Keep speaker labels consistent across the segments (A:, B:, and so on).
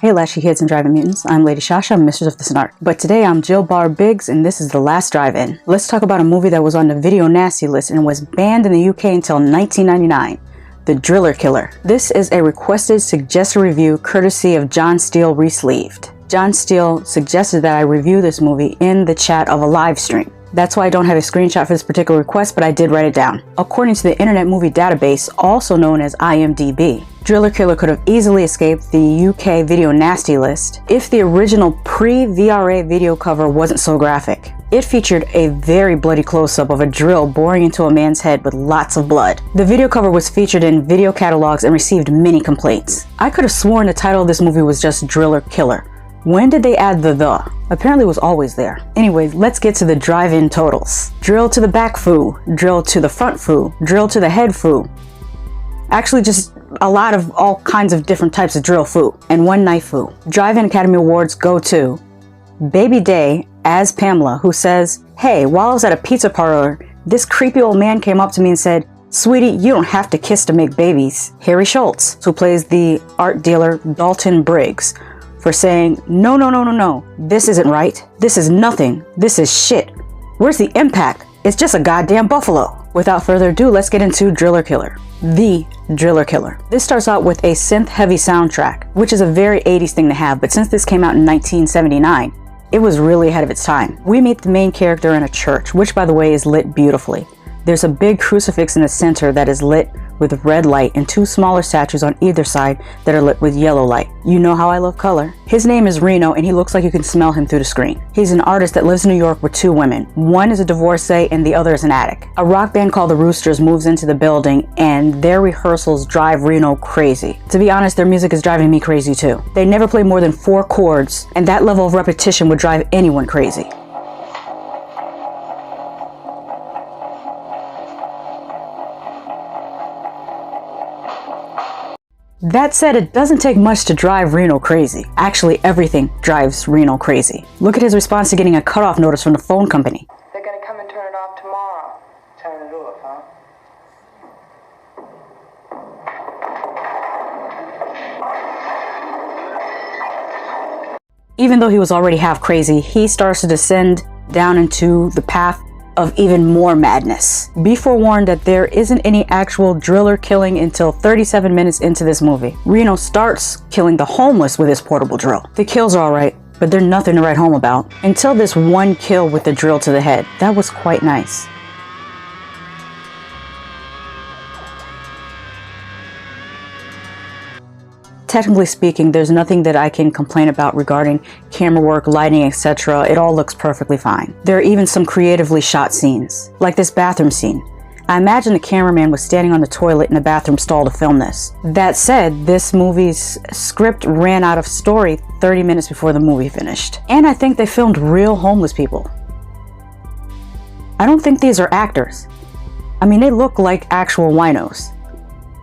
A: Hey Latchkey kids and driving mutants, I'm Lady Shasha, I'm mistress of the snark. But today I'm Jill Barb Biggs and this is The Last Drive-In. Let's talk about a movie that was on the video nasty list and was banned in the UK until 1999. The Driller Killer. This is a requested suggested review courtesy of John Steele Resleeved. John Steele suggested that I review this movie in the chat of a live stream. That's why I don't have a screenshot for this particular request, but I did write it down. According to the Internet Movie Database, also known as IMDb, Driller Killer could have easily escaped the UK video nasty list if the original pre-VRA video cover wasn't so graphic. It featured a very bloody close-up of a drill boring into a man's head with lots of blood. The video cover was featured in video catalogs and received many complaints. I could have sworn the title of this movie was just Driller Killer. When did they add the? Apparently it was always there. Anyways, let's get to the drive-in totals. Drill to the back foo, drill to the front foo, drill to the head foo. Actually just a lot of all kinds of different types of drill foo, and one knife foo. Drive-In Academy Awards go to Baby Day as Pamela, who says, "Hey, while I was at a pizza parlor, this creepy old man came up to me and said, 'Sweetie, you don't have to kiss to make babies.'" Harry Schultz, who plays the art dealer Dalton Briggs, for saying, No, this isn't right. This is nothing. This is shit. Where's the impact? It's just a goddamn buffalo." Without further ado, let's get into Driller Killer. The Driller Killer. This starts out with a synth-heavy soundtrack, which is a very 80s thing to have, but since this came out in 1979, it was really ahead of its time. We meet the main character in a church, which by the way is lit beautifully. There's a big crucifix in the center that is lit with red light and two smaller statues on either side that are lit with yellow light. You know how I love color. His name is Reno and he looks like you can smell him through the screen. He's an artist that lives in New York with two women. One is a divorcee and the other is an addict. A rock band called the Roosters moves into the building and their rehearsals drive Reno crazy. To be honest, their music is driving me crazy too. They never play more than 4 chords and that level of repetition would drive anyone crazy. That said, it doesn't take much to drive Reno crazy. Actually, everything drives Reno crazy. Look at his response to getting a cutoff notice from the phone company.
B: "They're gonna come and turn it off tomorrow." "Turn it off, huh?"
A: Even though he was already half crazy, he starts to descend down into the path of even more madness. Be forewarned that there isn't any actual driller killing until 37 minutes into this movie. Reno starts killing the homeless with his portable drill. The kills are alright, but they're nothing to write home about. Until this one kill with the drill to the head. That was quite nice. Technically speaking, there's nothing that I can complain about regarding camera work, lighting, etc. It all looks perfectly fine. There are even some creatively shot scenes, like this bathroom scene. I imagine the cameraman was standing on the toilet in the bathroom stall to film this. That said, this movie's script ran out of story 30 minutes before the movie finished. And I think they filmed real homeless people. I don't think these are actors. I mean, they look like actual winos.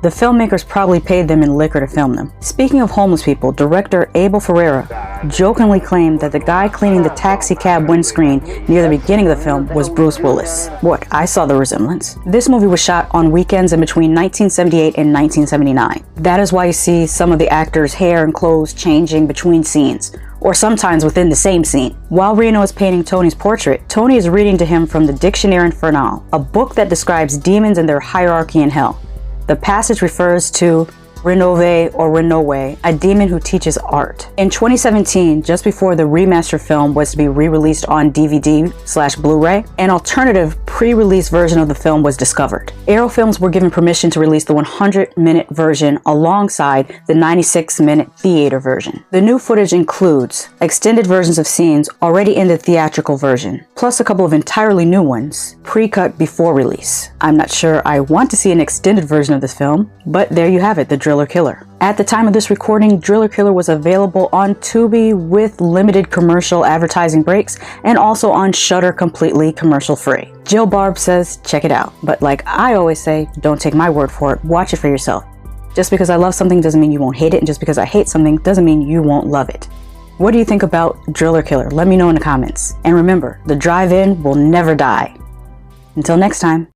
A: The filmmakers probably paid them in liquor to film them. Speaking of homeless people, director Abel Ferreira jokingly claimed that the guy cleaning the taxi cab windscreen near the beginning of the film was Bruce Willis. What? I saw the resemblance. This movie was shot on weekends in between 1978 and 1979. That is why you see some of the actors' hair and clothes changing between scenes, or sometimes within the same scene. While Reno is painting Tony's portrait, Tony is reading to him from the Dictionnaire Infernal, a book that describes demons and their hierarchy in hell. The passage refers to Renove or Renowe, a demon who teaches art. In 2017, just before the remastered film was to be re-released on DVD/Blu-ray, an alternative pre-release version of the film was discovered. Arrow Films were given permission to release the 100-minute version alongside the 96-minute theater version. The new footage includes extended versions of scenes already in the theatrical version, plus a couple of entirely new ones, pre-cut before release. I'm not sure I want to see an extended version of this film, but there you have it, the Driller Killer. At the time of this recording, Driller Killer was available on Tubi with limited commercial advertising breaks and also on Shudder completely commercial free. Jill Barb says check it out, but like I always say, don't take my word for it, watch it for yourself. Just because I love something doesn't mean you won't hate it, and just because I hate something doesn't mean you won't love it. What do you think about Driller Killer? Let me know in the comments. And remember, the drive-in will never die. Until next time.